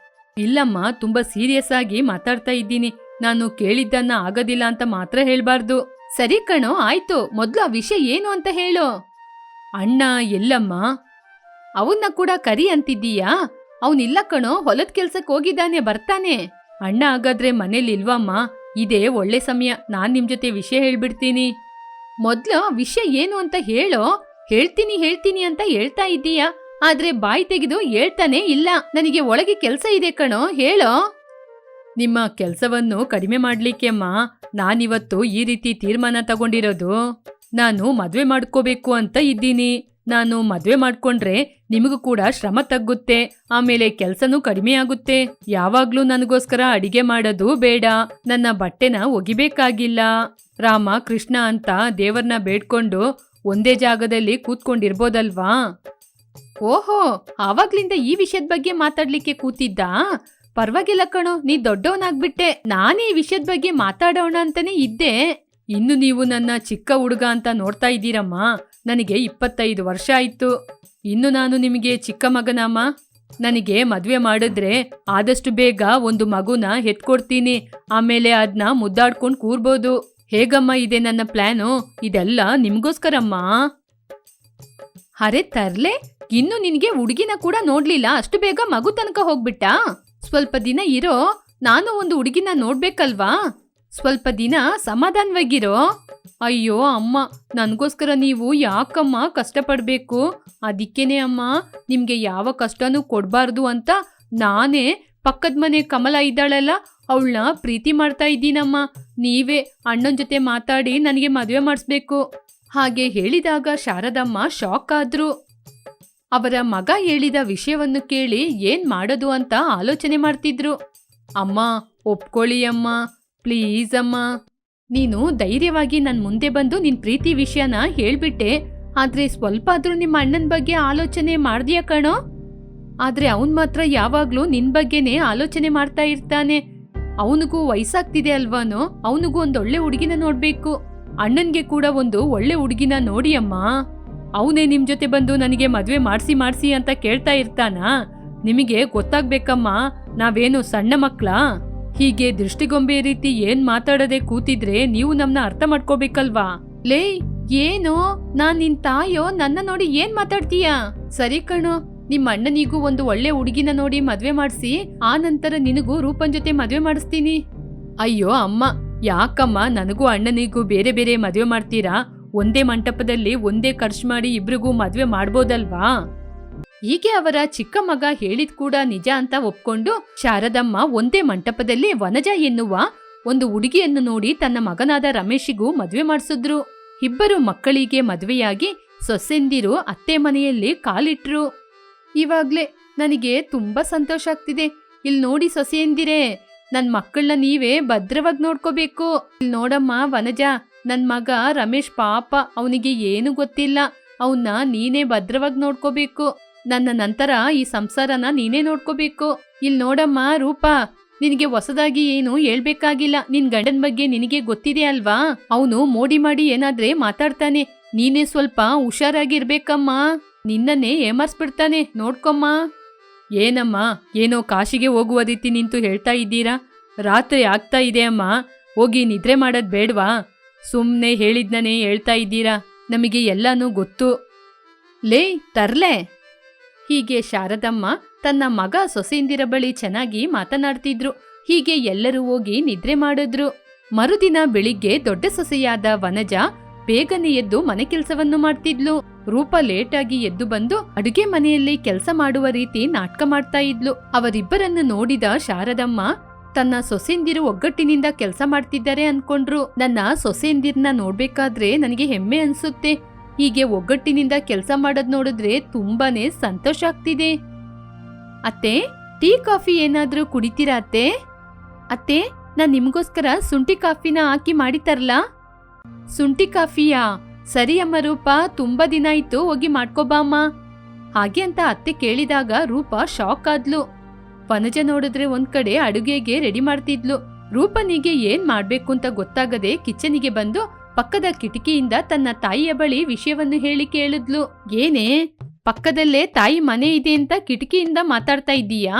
ಇಲ್ಲಮ್ಮ, ತುಂಬಾ ಸೀರಿಯಸ್ ಆಗಿ ಮಾತಾಡ್ತಾ ಇದ್ದೀನಿ. ನಾನು ಕೇಳಿದ್ದನ್ನ ಆಗೋದಿಲ್ಲ ಅಂತ ಮಾತ್ರ ಹೇಳ್ಬಾರ್ದು. ಸರಿ ಕಣೋ, ಆಯ್ತು. ಮೊದ್ಲು ಆ ವಿಷಯ ಏನು ಅಂತ ಹೇಳು. ಅಣ್ಣ ಎಲ್ಲಮ್ಮ? ಅವನ್ನ ಕೂಡ ಕರಿ ಅಂತಿದ್ದೀಯಾ? ಅವನಿಲ್ಲ ಕಣೋ, ಹೊಲದ ಕೆಲ್ಸಕ್ಕೆ ಹೋಗಿದ್ದಾನೆ, ಬರ್ತಾನೆ. ಅಣ್ಣ ಹಾಗಾದ್ರೆ ಮನೇಲಿ ಇಲ್ವಮ್ಮ? ಇದೇ ಒಳ್ಳೆ ಸಮಯ, ನಾನ್ ನಿಮ್ ಜೊತೆ ವಿಷಯ ಹೇಳ್ಬಿಡ್ತೀನಿ. ಮೊದ್ಲು ವಿಷಯ ಏನು ಅಂತ ಹೇಳೋ. ಹೇಳ್ತೀನಿ ಅಂತ ಹೇಳ್ತಾ ಇದ್ದೀಯಾ, ಆದ್ರೆ ಬಾಯಿ ತೆಗೆದು ಹೇಳ್ತಾನೆ ಇಲ್ಲ. ನನಗೆ ಒಳಗೆ ಕೆಲ್ಸ ಇದೆ ಕಣೋ, ಹೇಳೋ. ನಿಮ್ಮ ಕೆಲ್ಸವನ್ನು ಕಡಿಮೆ ಮಾಡ್ಲಿಕ್ಕೆ ಅಮ್ಮ ನಾನಿವತ್ತು ಈ ರೀತಿ ತೀರ್ಮಾನ ತಗೊಂಡಿರೋದು. ನಾನು ಮದ್ವೆ ಮಾಡ್ಕೋಬೇಕು ಅಂತ ಇದ್ದೀನಿ. ನಾನು ಮದ್ವೆ ಮಾಡ್ಕೊಂಡ್ರೆ ನಿಮಗೂ ಕೂಡ ಶ್ರಮ ತಗ್ಗುತ್ತೆ, ಆಮೇಲೆ ಕೆಲ್ಸನೂ ಕಡಿಮೆ ಆಗುತ್ತೆ. ಯಾವಾಗ್ಲೂ ನನಗೋಸ್ಕರ ಅಡಿಗೆ ಮಾಡೋದು ಬೇಡ, ನನ್ನ ಬಟ್ಟೆನ ಒಗಿಬೇಕಾಗಿಲ್ಲ. ರಾಮ ಕೃಷ್ಣ ಅಂತ ದೇವರನ್ನ ಬೇಡ್ಕೊಂಡು ಒಂದೇ ಜಾಗದಲ್ಲಿ ಕೂತ್ಕೊಂಡಿರ್ಬೋದಲ್ವಾ? ಓಹೋ, ಆವಾಗ್ಲಿಂದ ಈ ವಿಷಯದ ಬಗ್ಗೆ ಮಾತಾಡ್ಲಿಕ್ಕೆ ಕೂತಿದ್ದ? ಪರವಾಗಿಲ್ಲ ಕಣೋ, ನೀ ದೊಡ್ಡವನಾಗ್ಬಿಟ್ಟೆ. ನಾನೇ ಈ ವಿಷಯದ ಬಗ್ಗೆ ಮಾತಾಡೋಣ ಅಂತಾನೆ ಇದ್ದೆ. ಇನ್ನು ನೀವು ನನ್ನ ಚಿಕ್ಕ ಹುಡುಗ ಅಂತ ನೋಡ್ತಾ ಇದ್ದೀರಮ್ಮ. ನನಗೆ 25 ವರ್ಷ ಆಯ್ತು. ಇನ್ನು ನಾನು ನಿಮಗೆ ಚಿಕ್ಕ ಮಗನಮ್ಮ. ನನಗೆ ಮದ್ವೆ ಮಾಡಿದ್ರೆ ಆದಷ್ಟು ಬೇಗ ಒಂದು ಮಗುನ ಹೆತ್ಕೊಡ್ತೀನಿ. ಆಮೇಲೆ ಅದನ್ನ ಮುದ್ದಾಡ್ಕೊಂಡು ಕೂರ್ಬೋದು. ಹೇಗಮ್ಮ ಇದೆ ನನ್ನ ಪ್ಲಾನು? ಇದೆಲ್ಲ ನಿಮ್ಗೋಸ್ಕರಮ್ಮ. ಅರೆ ತರ್ಲೆ, ಇನ್ನು ನಿನ್ಗೆ ಹುಡುಗಿನ ಕೂಡ ನೋಡ್ಲಿಲ್ಲ, ಅಷ್ಟು ಬೇಗ ಮಗು ತನಕ ಹೋಗ್ಬಿಟ್ಟ? ಸ್ವಲ್ಪ ದಿನ ಇರೋ, ನಾನು ಒಂದು ಹುಡುಗಿನ ನೋಡ್ಬೇಕಲ್ವಾ? ಸ್ವಲ್ಪ ದಿನ ಸಮಾಧಾನವಾಗಿರೋ. ಅಯ್ಯೋ ಅಮ್ಮ, ನನಗೋಸ್ಕರ ನೀವು ಯಾಕಮ್ಮ ಕಷ್ಟಪಡ್ಬೇಕು? ಅದಕ್ಕೇನೆ ಅಮ್ಮ, ನಿಮ್ಗೆ ಯಾವ ಕಷ್ಟನೂ ಕೊಡ್ಬಾರ್ದು ಅಂತ ನಾನೇ ಪಕ್ಕದ ಮನೆ ಕಮಲ ಇದ್ದಾಳಲ್ಲ, ಅವಳನ್ನ ಪ್ರೀತಿ ಮಾಡ್ತಾ ಇದ್ದೀನಮ್ಮ. ನೀವೇ ಅಣ್ಣನ ಜೊತೆ ಮಾತಾಡಿ ನನಗೆ ಮದುವೆ ಮಾಡಿಸ್ಬೇಕು. ಹಾಗೆ ಹೇಳಿದಾಗ ಶಾರದಮ್ಮ ಶಾಕ್ ಆದ್ರು. ಅವರ ಮಗ ಹೇಳಿದ ವಿಷಯವನ್ನು ಕೇಳಿ ಏನ್ ಮಾಡೋದು ಅಂತ ಆಲೋಚನೆ ಮಾಡ್ತಿದ್ರು. ಅಮ್ಮ, ಒಪ್ಕೊಳ್ಳಿ ಅಮ್ಮ, ಪ್ಲೀಸ್ ಅಮ್ಮ. ನೀನು ಧೈರ್ಯವಾಗಿ ನನ್ ಮುಂದೆ ಬಂದು ನಿನ್ ಪ್ರೀತಿ ವಿಷಯನ ಹೇಳ್ಬಿಟ್ಟೆ. ಆದ್ರೆ ಸ್ವಲ್ಪ ಆದ್ರೂ ನಿಮ್ಮ ಅಣ್ಣನ ಬಗ್ಗೆ ಆಲೋಚನೆ ಮಾಡ್ದ್ಯಾ ಕಣೋ? ಆದ್ರೆ ಅವನ್ ಮಾತ್ರ ಯಾವಾಗ್ಲೂ ನಿನ್ ಬಗ್ಗೆನೇ ಆಲೋಚನೆ ಮಾಡ್ತಾ ಇರ್ತಾನೆ. ಅವನಿಗೂ ವಯಸ್ಸಾಗ್ತಿದೆ ಅಲ್ವಾನೋ, ಅವನಿಗೂ ಒಂದೊಳ್ಳೆ ಹುಡುಗಿನ ನೋಡ್ಬೇಕು. ಅಣ್ಣನ್ಗೆ ಕೂಡ ಒಂದು ಒಳ್ಳೆ ಹುಡುಗಿನ ನೋಡಿ ಅಮ್ಮ. ಅವನೇ ನಿಮ್ ಜೊತೆ ಬಂದು ನನಗೆ ಮದ್ವೆ ಮಾಡ್ಸಿ ಅಂತ ಕೇಳ್ತಾ ಇರ್ತಾನಾ? ನಿಮಗೆ ಗೊತ್ತಾಗ್ಬೇಕಮ್ಮ, ನಾವೇನು ಸಣ್ಣ ಮಕ್ಳಾ? ಹೀಗೆ ದೃಷ್ಟಿಗೊಂಬೆ ರೀತಿ ಏನ್ ಮಾತಾಡದೆ ಕೂತಿದ್ರೆ ನೀವು ನಮ್ನ ಅರ್ಥ ಮಾಡ್ಕೋಬೇಕಲ್ವಾ? ಲೇ, ಏನು ನಾನ್ ನಿನ್ ತಾಯೋ? ನನ್ನ ನೋಡಿ ಏನ್ ಮಾತಾಡ್ತೀಯಾ? ಸರಿ ಕಣೋ, ನಿಮ್ ಅಣ್ಣನಿಗೂ ಒಂದು ಒಳ್ಳೆ ಹುಡುಗಿನ ನೋಡಿ ಮದ್ವೆ ಮಾಡಿಸಿ ಆ ನಂತರ ನಿನಗೂ ರೂಪನ್ ಜೊತೆ ಮದ್ವೆ ಮಾಡಿಸ್ತೀನಿ. ಅಯ್ಯೋ ಅಮ್ಮ, ಯಾಕಮ್ಮ ನನಗೂ ಅಣ್ಣನಿಗೂ ಬೇರೆ ಬೇರೆ ಮದ್ವೆ ಮಾಡ್ತೀರಾ? ಒಂದೇ ಮಂಟಪದಲ್ಲಿ ಒಂದೇ ಖರ್ಚು ಮಾಡಿ ಇಬ್ರಿಗೂ ಮದ್ವೆ ಮಾಡ್ಬೋದಲ್ವಾ? ಹೀಗೆ ಅವರ ಚಿಕ್ಕ ಮಗ ಹೇಳಿದ್ ಕೂಡ ನಿಜ ಅಂತ ಒಪ್ಕೊಂಡು ಶಾರದಮ್ಮ ಒಂದೇ ಮಂಟಪದಲ್ಲಿ ವನಜ ಎನ್ನುವ ಒಂದು ಹುಡುಗಿಯನ್ನು ನೋಡಿ ತನ್ನ ಮಗನಾದ ರಮೇಶಿಗೂ ಮದ್ವೆ ಮಾಡಿಸಿದ್ರು. ಇಬ್ಬರು ಮಕ್ಕಳಿಗೆ ಮದ್ವೆಯಾಗಿ ಸೊಸೆಂದಿರು ಅತ್ತೆ ಮನೆಯಲ್ಲಿ ಕಾಲಿಟ್ರು. ಇವಾಗ್ಲೇ ನನಗೆ ತುಂಬಾ ಸಂತೋಷ ಆಗ್ತಿದೆ. ಇಲ್ಲಿ ನೋಡಿ ಸೊಸೆಯಂದಿರೇ, ನನ್ ಮಕ್ಕಳನ್ನ ನೀವೇ ಭದ್ರವಾಗಿ ನೋಡ್ಕೋಬೇಕು. ಇಲ್ಲಿ ನೋಡಮ್ಮ ವನಜ, ನನ್ ಮಗ ರಮೇಶ್ ಪಾಪ, ಅವನಿಗೆ ಏನು ಗೊತ್ತಿಲ್ಲ. ಅವನ್ನ ನೀನೇ ಭದ್ರವಾಗಿ ನೋಡ್ಕೋಬೇಕು. ನನ್ನ ನಂತರ ಈ ಸಂಸಾರನ ನೀನೇ ನೋಡ್ಕೋಬೇಕು. ಇಲ್ಲಿ ನೋಡಮ್ಮ ರೂಪಾ, ನಿನಗೆ ಹೊಸದಾಗಿ ಏನು ಹೇಳ್ಬೇಕಾಗಿಲ್ಲ. ನಿನ್ ಗಂಡನ್ ಬಗ್ಗೆ ನಿನಗೆ ಗೊತ್ತಿದೆ ಅಲ್ವಾ? ಅವನು ಮೋಡಿ ಮಾಡಿ ಏನಾದ್ರೆ ಮಾತಾಡ್ತಾನೆ. ನೀನೇ ಸ್ವಲ್ಪ ಹುಷಾರಾಗಿರ್ಬೇಕಮ್ಮ. ನಿನ್ನನ್ನೇ ಏಮಾರ್ಸ್ಬಿಡ್ತಾನೆ, ನೋಡ್ಕೊಮ್ಮ. ಏನಮ್ಮ, ಏನೋ ಕಾಶಿಗೆ ಹೋಗುವ ರೀತಿ ನಿಂತು ಹೇಳ್ತಾ ಇದ್ದೀರಾ? ರಾತ್ರಿ ಆಗ್ತಾ ಇದೆ ಅಮ್ಮ, ಹೋಗಿ ನಿದ್ರೆ ಮಾಡೋದ್ ಬೇಡ್ವಾ? ಸುಮ್ನೆ ಹೇಳಿದ್ನನೇ ಹೇಳ್ತಾ ಇದ್ದೀರಾ? ನಮಗೆ ಎಲ್ಲಾನು ಗೊತ್ತು. ಲೇ ತರ್ಲೆ. ಹೀಗೆ ಶಾರದಮ್ಮ ತನ್ನ ಮಗ ಸೊಸೆಯಂದಿರ ಬಳಿ ಚೆನ್ನಾಗಿ ಮಾತನಾಡ್ತಿದ್ರು. ಹೀಗೆ ಎಲ್ಲರೂ ಹೋಗಿ ನಿದ್ರೆ ಮಾಡಿದ್ರು. ಮರುದಿನ ಬೆಳಿಗ್ಗೆ ದೊಡ್ಡ ಸೊಸೆಯಾದ ವನಜ ಬೇಗನೆ ಎದ್ದು ಮನೆ ಕೆಲಸವನ್ನು ಮಾಡ್ತಿದ್ಲು. ರೂಪ ಲೇಟಾಗಿ ಎದ್ದು ಬಂದು ಅಡುಗೆ ಮನೆಯಲ್ಲಿ ಕೆಲಸ ಮಾಡುವ ರೀತಿ ನಾಟಕ ಮಾಡ್ತಾ ಇದ್ಲು. ಅವರಿಬ್ಬರನ್ನು ನೋಡಿದ ಶಾರದಮ್ಮ ತನ್ನ ಸೊಸೆಯಂದಿರು ಒಗ್ಗಟ್ಟಿನಿಂದ ಕೆಲಸ ಮಾಡ್ತಿದ್ದಾರೆ ಅನ್ಕೊಂಡ್ರು. ನನ್ನ ಸೊಸೆಯಂದಿರ್ನ ನೋಡ್ಬೇಕಾದ್ರೆ ನನಗೆ ಹೆಮ್ಮೆ ಅನ್ಸುತ್ತೆ. ಹೀಗೆ ಒಗ್ಗಟ್ಟಿನಿಂದ ಕೆಲಸ ಮಾಡೋದ್ ನೋಡಿದ್ರೆ ತುಂಬಾನೇ ಸಂತೋಷ ಆಗ್ತಿದೆ. ಅತ್ತೆ, ಟೀ ಕಾಫಿ ಏನಾದ್ರೂ ಕುಡಿತೀರಾ ಅತ್ತೆ? ಅತ್ತೆ, ನಾನ್ ನಿಮ್ಗೋಸ್ಕರ ಶುಂಠಿ ಕಾಫಿನ ಹಾಕಿ ಮಾಡಿತರ್ಲಾ? ಶುಂಠಿ ಕಾಫಿಯಾ? ಸರಿ ಅಮ್ಮ ರೂಪ, ತುಂಬಾ ದಿನ ಆಯ್ತು, ಹೋಗಿ ಮಾಡ್ಕೊಬಾ ಅಮ್ಮ. ಹಾಗೆ ಅಂತ ಅತ್ತೆ ಕೇಳಿದಾಗ ರೂಪ ಶಾಕ್ ಆದ್ಲು. ವನಜ ನೋಡಿದ್ರೆ ಒಂದ್ ಕಡೆ ಅಡುಗೆಗೆ ರೆಡಿ ಮಾಡ್ತಿದ್ಲು. ರೂಪನಿಗೆ ಏನ್ ಮಾಡ್ಬೇಕು ಅಂತ ಗೊತ್ತಾಗದೆ ಕಿಚನಿಗೆ ಬಂದು ಪಕ್ಕದ ಕಿಟಕಿಯಿಂದ ತನ್ನ ತಾಯಿಯ ಬಳಿ ವಿಷಯವನ್ನು ಹೇಳಿ ಕೇಳಿದ್ಲು. ಏನೇ, ಪಕ್ಕದಲ್ಲೇ ತಾಯಿ ಮನೆ ಇದೆ ಅಂತ ಕಿಟಕಿಯಿಂದ ಮಾತಾಡ್ತಾ ಇದ್ದೀಯಾ?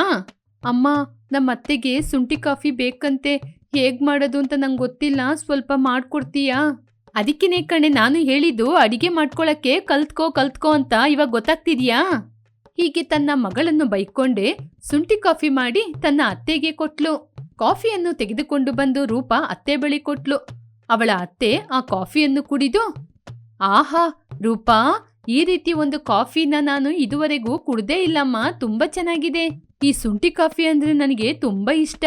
ಅಮ್ಮ, ನಮ್ಮ ಅತ್ತೆಗೆ ಶುಂಠಿ ಕಾಫಿ ಬೇಕಂತೆ. ಹೇಗ್ ಮಾಡೋದು ಅಂತ ನಂಗೆ ಗೊತ್ತಿಲ್ಲ, ಸ್ವಲ್ಪ ಮಾಡ್ಕೊಡ್ತೀಯಾ? ಅದಕ್ಕಿನೇ ಕಣೆ ನಾನು ಹೇಳಿದ್ದು, ಅಡಿಗೆ ಮಾಡ್ಕೊಳಕ್ಕೆ ಕಲ್ತ್ಕೋ ಅಂತ. ಇವಾಗ ಗೊತ್ತಾಗ್ತಿದ್ಯಾ? ಹೀಗೆ ತನ್ನ ಮಗಳನ್ನು ಬೈಕೊಂಡೆ ಶುಂಠಿ ಕಾಫಿ ಮಾಡಿ ತನ್ನ ಅತ್ತೆಗೆ ಕೊಟ್ಲು. ಕಾಫಿಯನ್ನು ತೆಗೆದುಕೊಂಡು ಬಂದು ರೂಪ ಅತ್ತೆ ಬಳಿ ಕೊಟ್ಲು. ಅವಳ ಅತ್ತೆ ಆ ಕಾಫಿಯನ್ನು ಕುಡಿದು, ಆಹಾ ರೂಪಾ, ಈ ರೀತಿ ಒಂದು ಕಾಫಿನ ನಾನು ಇದುವರೆಗೂ ಕುಡ್ದೇ ಇಲ್ಲಮ್ಮ, ತುಂಬಾ ಚೆನ್ನಾಗಿದೆ. ಈ ಶುಂಠಿ ಕಾಫಿ ಅಂದ್ರೆ ನನಗೆ ತುಂಬಾ ಇಷ್ಟ.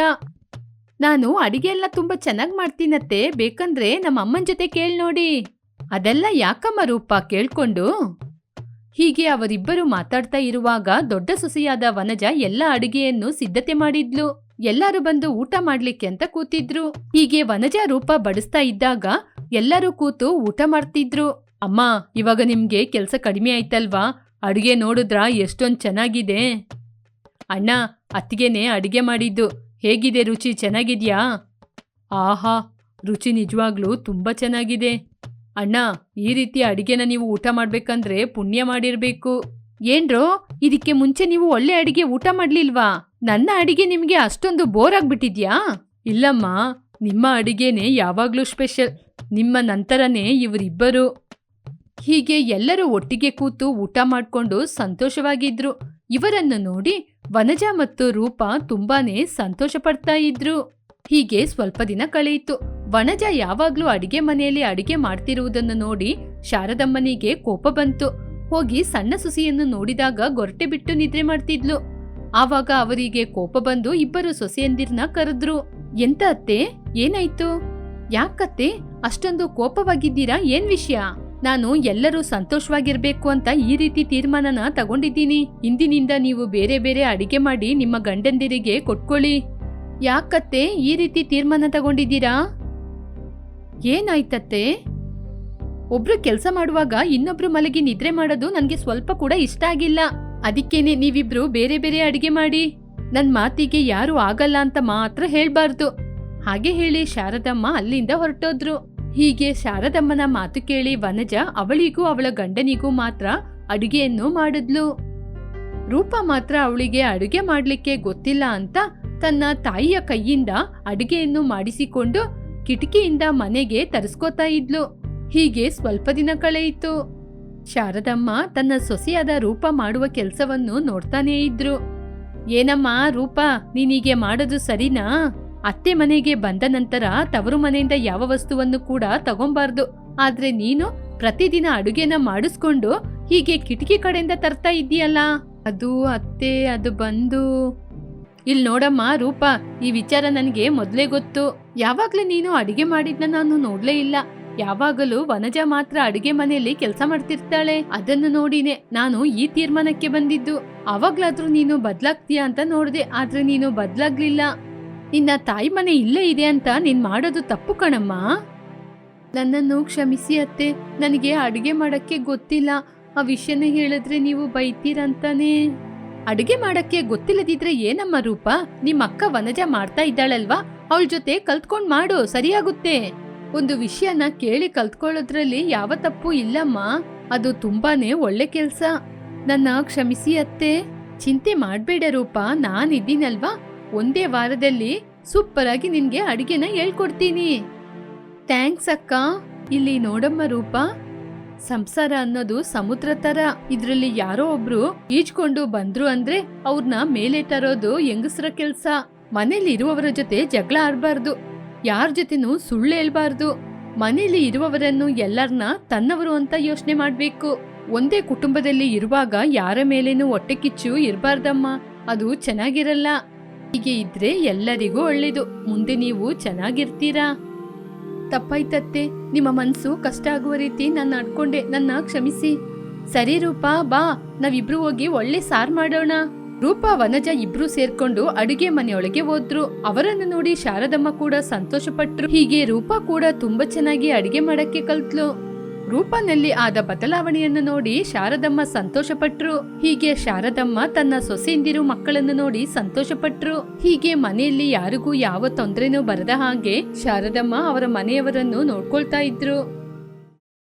ನಾನು ಅಡಿಗೆ ಎಲ್ಲ ತುಂಬಾ ಚೆನ್ನಾಗ್ ಮಾಡ್ತೀನತ್ತೆ, ಬೇಕಂದ್ರೆ ನಮ್ಮ ಅಮ್ಮನ ಜೊತೆ ಕೇಳ್ ನೋಡಿ. ಅದೆಲ್ಲ ಯಾಕಮ್ಮ ರೂಪ ಕೇಳ್ಕೊಂಡು? ಹೀಗೆ ಅವರಿಬ್ಬರು ಮಾತಾಡ್ತಾ ಇರುವಾಗ ದೊಡ್ಡ ಸೊಸೆಯಾದ ವನಜ ಎಲ್ಲ ಅಡಿಗೆಯನ್ನು ಸಿದ್ಧತೆ ಮಾಡಿದ್ಲು. ಎಲ್ಲರೂ ಬಂದು ಊಟ ಮಾಡ್ಲಿಕ್ಕೆ ಅಂತ ಕೂತಿದ್ರು. ಹೀಗೆ ವನಜ ರೂಪ ಬಡಿಸ್ತಾ ಇದ್ದಾಗ ಎಲ್ಲರೂ ಕೂತು ಊಟ ಮಾಡ್ತಿದ್ರು. ಅಮ್ಮ, ಇವಾಗ ನಿಮ್ಗೆ ಕೆಲ್ಸ ಕಡಿಮೆ ಆಯ್ತಲ್ವಾ? ಅಡುಗೆ ನೋಡಿದ್ರಾ ಎಷ್ಟೊಂದ್ ಚೆನ್ನಾಗಿದೆ? ಅಣ್ಣ, ಅತ್ತಿಗೆನೆ ಅಡಿಗೆ ಮಾಡಿದ್ದು. ಹೇಗಿದೆ ರುಚಿ? ಚೆನ್ನಾಗಿದ್ಯಾ? ಆಹಾ, ರುಚಿ ನಿಜವಾಗ್ಲೂ ತುಂಬಾ ಚೆನ್ನಾಗಿದೆ. ಅಣ್ಣ, ಈ ರೀತಿ ಅಡಿಗೆನ ನೀವು ಊಟ ಮಾಡ್ಬೇಕಂದ್ರೆ ಪುಣ್ಯ ಮಾಡಿರ್ಬೇಕು. ಏನ್ರೋ, ಇದಕ್ಕೆ ಮುಂಚೆ ನೀವು ಒಳ್ಳೆ ಅಡಿಗೆ ಊಟ ಮಾಡ್ಲಿಲ್ವಾ? ನನ್ನ ಅಡಿಗೆ ನಿಮ್ಗೆ ಅಷ್ಟೊಂದು ಬೋರ್ ಆಗ್ಬಿಟ್ಟಿದ್ಯಾ? ಇಲ್ಲಮ್ಮ, ನಿಮ್ಮ ಅಡಿಗೆನೆ ಯಾವಾಗ್ಲೂ ಸ್ಪೆಷಲ್. ನಿಮ್ಮ ನಂತರನೇ ಇವರಿಬ್ಬರು. ಹೀಗೆ ಎಲ್ಲರೂ ಒಟ್ಟಿಗೆ ಕೂತು ಊಟ ಮಾಡ್ಕೊಂಡು ಸಂತೋಷವಾಗಿದ್ರು. ಇವರನ್ನು ನೋಡಿ ವನಜ ಮತ್ತು ರೂಪ ತುಂಬಾನೇ ಸಂತೋಷ ಪಡ್ತಾ ಇದ್ರು. ಹೀಗೆ ಸ್ವಲ್ಪ ದಿನ ಕಳೆಯಿತು. ವನಜ ಯಾವಾಗ್ಲೂ ಅಡಿಗೆ ಮನೆಯಲ್ಲಿ ಅಡಿಗೆ ಮಾಡ್ತಿರುವುದನ್ನು ನೋಡಿ ಶಾರದಮ್ಮನಿಗೆ ಕೋಪ ಬಂತು. ಹೋಗಿ ಸಣ್ಣ ಸೊಸೆಯನ್ನು ನೋಡಿದಾಗ ಗೊರಟೆ ಬಿಟ್ಟು ನಿದ್ರೆ ಮಾಡ್ತಿದ್ಲು. ಆವಾಗ ಅವರಿಗೆ ಕೋಪ ಬಂದು ಇಬ್ಬರು ಸೊಸೆಯಂದಿರ್ನ ಕರೆದ್ರು. ಎಂತ ಅತ್ತೆ, ಏನಾಯ್ತು? ಯಾಕತ್ತೆ ಅಷ್ಟೊಂದು ಕೋಪವಾಗಿದ್ದೀರಾ? ಏನ್ ವಿಷಯ? ನಾನು ಎಲ್ಲರೂ ಸಂತೋಷವಾಗಿರ್ಬೇಕು ಅಂತ ಈ ರೀತಿ ತೀರ್ಮಾನನ ತಗೊಂಡಿದ್ದೀನಿ. ಇಂದಿನಿಂದ ನೀವು ಬೇರೆ ಬೇರೆ ಅಡಿಗೆ ಮಾಡಿ ನಿಮ್ಮ ಗಂಡಂದಿರಿಗೆ ಕೊಟ್ಕೊಳ್ಳಿ. ಯಾಕತ್ತೆ ಈ ರೀತಿ ತೀರ್ಮಾನ ತಗೊಂಡಿದ್ದೀರಾ? ಏನಾಯ್ತತ್ತೆ? ಒಬ್ರು ಕೆಲಸ ಮಾಡುವಾಗ ಇನ್ನೊಬ್ರು ಮಲಗಿ ನಿದ್ರೆ ಮಾಡೋದು ನನ್ಗೆ ಸ್ವಲ್ಪ ಕೂಡ ಇಷ್ಟ ಆಗಿಲ್ಲ. ಅದಕ್ಕೇನೆ ನೀವಿಬ್ರು ಬೇರೆ ಬೇರೆ ಅಡಿಗೆ ಮಾಡಿ. ನನ್ ಮಾತಿಗೆ ಯಾರು ಆಗಲ್ಲ ಅಂತ ಮಾತ್ರ ಹೇಳ್ಬಾರ್ದು. ಹಾಗೆ ಹೇಳಿ ಶಾರದಮ್ಮ ಅಲ್ಲಿಂದ ಹೊರಟೋದ್ರು. ಹೀಗೆ ಶಾರದಮ್ಮನ ಮಾತು ಕೇಳಿ ವನಜ ಅವಳಿಗೂ ಅವಳ ಗಂಡನಿಗೂ ಮಾತ್ರ ಅಡುಗೆಯನ್ನು ಮಾಡಿದ್ಲು. ರೂಪ ಮಾತ್ರ ಅವಳಿಗೆ ಅಡುಗೆ ಮಾಡ್ಲಿಕ್ಕೆ ಗೊತ್ತಿಲ್ಲ ಅಂತ ತನ್ನ ತಾಯಿಯ ಕೈಯಿಂದ ಅಡುಗೆಯನ್ನು ಮಾಡಿಸಿಕೊಂಡು ಕಿಟಕಿಯಿಂದ ಮನೆಗೆ ತರಿಸ್ಕೋತಾ ಇದ್ಲು. ಹೀಗೆ ಸ್ವಲ್ಪ ದಿನ ಕಳೆಯಿತು. ಶಾರದಮ್ಮ ತನ್ನ ಸೊಸೆಯಾದ ರೂಪ ಮಾಡುವ ಕೆಲಸವನ್ನು ನೋಡ್ತಾನೇ ಇದ್ರು. ಏನಮ್ಮ ರೂಪ, ನೀನೀಗೆ ಮಾಡೋದು ಸರಿನಾ? ಅತ್ತೆ ಮನೆಗೆ ಬಂದ ನಂತರ ತವರು ಮನೆಯಿಂದ ಯಾವ ವಸ್ತುವನ್ನು ಕೂಡ ತಗೊಂಬಾರ್ದು. ಆದ್ರೆ ನೀನು ಪ್ರತಿದಿನ ಅಡುಗೆನ ಮಾಡಿಸ್ಕೊಂಡು ಹೀಗೆ ಕಿಟಕಿ ಕಡೆಯಿಂದ ತರ್ತಾ ಇದ್ದೀಯಲ್ಲ? ಅದು ಅತ್ತೆ, ಅದು ಬಂದು... ಇಲ್ ನೋಡಮ್ಮ ರೂಪ, ಈ ವಿಚಾರ ನನಗೆ ಮೊದ್ಲೇ ಗೊತ್ತು. ಯಾವಾಗ್ಲೂ ನೀನು ಅಡಿಗೆ ಮಾಡಿದ್ನ ನಾನು ನೋಡ್ಲೇ ಇಲ್ಲ. ಯಾವಾಗಲೂ ವನಜ ಮಾತ್ರ ಅಡಿಗೆ ಮನೆಯಲ್ಲಿ ಕೆಲಸ ಮಾಡ್ತಿರ್ತಾಳೆ. ಅದನ್ನು ನೋಡಿನೇ ನಾನು ಈ ತೀರ್ಮಾನಕ್ಕೆ ಬಂದಿದ್ದು. ಅವಾಗ್ಲಾದ್ರೂ ನೀನು ಬದ್ಲಾಗ್ತೀಯ ಅಂತ ನೋಡ್ದೆ, ಆದ್ರೆ ನೀನು ಬದ್ಲಾಗ್ಲಿಲ್ಲ. ನಿನ್ನ ತಾಯಿ ಮನೆ ಇಲ್ಲೇ ಇದೆ ಅಂತ ನೀನ್ ಮಾಡೋದು ತಪ್ಪು ಕಣಮ್ಮ. ನನ್ನನ್ನು ಕ್ಷಮಿಸಿ ಅತ್ತೆ, ನನಗೆ ಅಡಿಗೆ ಮಾಡಕ್ಕೆ ಗೊತ್ತಿಲ್ಲ. ಆ ವಿಷಯನ ಹೇಳಿದ್ರೆ ನೀವು ಬೈತೀರಂತಾನೆ. ಅಡುಗೆ ಮಾಡಕ್ಕೆ ಗೊತ್ತಿಲ್ಲದಿದ್ರೆ ಏನಮ್ಮ ರೂಪ, ನಿಮ್ ಅಕ್ಕ ವನಜ ಮಾಡ್ತಾ ಇದ್ದಾಳಲ್ವಾ, ಅವಳ ಜೊತೆ ಕಲ್ತ್ಕೊಂಡ್ ಮಾಡು, ಸರಿಯಾಗುತ್ತೆ. ಒಂದು ವಿಷಯನ ಕೇಳಿ ಕಲ್ತ್ಕೊಳ್ಳೋದ್ರಲ್ಲಿ ಯಾವ ತಪ್ಪು ಇಲ್ಲಮ್ಮ, ಅದು ತುಂಬಾನೇ ಒಳ್ಳೆ ಕೆಲ್ಸ. ನನ್ನ ಕ್ಷಮಿಸಿ ಅತ್ತೆ. ಚಿಂತೆ ಮಾಡ್ಬೇಡ ರೂಪ, ನಾನಿದ್ದೀನಲ್ವಾ, ಒಂದೇ ವಾರದಲ್ಲಿ ಸೂಪರ್ ಆಗಿ ನಿನ್ಗೆ ಅಡಿಗೆನ ಹೇಳ್ಕೊಡ್ತೀನಿ. ಥ್ಯಾಂಕ್ಸ್ ಅಕ್ಕ. ಇಲ್ಲಿ ನೋಡಮ್ಮ ರೂಪ, ಸಂಸಾರ ಅನ್ನೋದು ಸಮುದ್ರ ತರ. ಇದ್ರಲ್ಲಿ ಯಾರೋ ಒಬ್ರು ಈಜ್ಕೊಂಡು ಬಂದ್ರು ಅಂದ್ರೆ ಅವ್ರನ್ನ ಮೇಲೆ ತರೋದು ಹೆಂಗಸ್ರ ಕೆಲ್ಸ. ಮನೇಲಿ ಇರುವವರ ಜೊತೆ ಜಗಳ ಆಡ್ಬಾರ್ದು, ಯಾರ ಜೊತೆನೂ ಸುಳ್ಳು ಹೇಳ್ಬಾರ್ದು. ಮನೇಲಿ ಇರುವವರನ್ನು ಎಲ್ಲರನ್ನ ತನ್ನವರು ಅಂತ ಯೋಚನೆ ಮಾಡ್ಬೇಕು. ಒಂದೇ ಕುಟುಂಬದಲ್ಲಿ ಇರುವಾಗ ಯಾರ ಮೇಲೇನೂ ಹೊಟ್ಟೆ ಕಿಚ್ಚು ಇರಬಾರ್ದಮ್ಮ, ಅದು ಚೆನ್ನಾಗಿರಲ್ಲ. ಹೀಗೆ ಇದ್ರೆ ಎಲ್ಲರಿಗೂ ಒಳ್ಳೇದು, ಮುಂದೆ ನೀವು ಚೆನ್ನಾಗಿರ್ತೀರಾ. ತಪ್ಪಾಯ್ತತ್ತೆ, ನಿಮ್ಮ ಮನ್ಸು ಕಷ್ಟ ಆಗುವ ರೀತಿ ನಾನು ನಡ್ಕೊಂಡೆ, ನನ್ನ ಕ್ಷಮಿಸಿ. ಸರಿ ರೂಪಾ, ಬಾ ನಾವಿಬ್ರು ಹೋಗಿ ಒಳ್ಳೆ ಸಾರ್ ಮಾಡೋಣ. ರೂಪಾ ವನಜ ಇಬ್ರು ಸೇರ್ಕೊಂಡು ಅಡುಗೆ ಮನೆಯೊಳಗೆ ಹೋದ್ರು. ಅವರನ್ನು ನೋಡಿ ಶಾರದಮ್ಮ ಕೂಡ ಸಂತೋಷ ಪಟ್ರು. ಹೀಗೆ ರೂಪಾ ಕೂಡ ತುಂಬಾ ಚೆನ್ನಾಗಿ ಅಡಿಗೆ ಮಾಡಕ್ಕೆ ಕಲ್ತ್ಲು. ರೂಪನಲ್ಲಿ ಆದ ಬದಲಾವಣೆಯನ್ನು ನೋಡಿ ಶಾರದಮ್ಮ ಸಂತೋಷ ಪಟ್ರು. ಹೀಗೆ ಶಾರದಮ್ಮ ತನ್ನ ಸೊಸೆಯಂದಿರು ಮಕ್ಕಳನ್ನು ನೋಡಿ ಸಂತೋಷ ಪಟ್ರು. ಹೀಗೆ ಮನೆಯಲ್ಲಿ ಯಾರಿಗೂ ಯಾವ ತೊಂದರೆನೂ ಬರದ ಹಾಗೆ ಶಾರದಮ್ಮ ಅವರ ಮನೆಯವರನ್ನು ನೋಡ್ಕೊಳ್ತಾ ಇದ್ರು.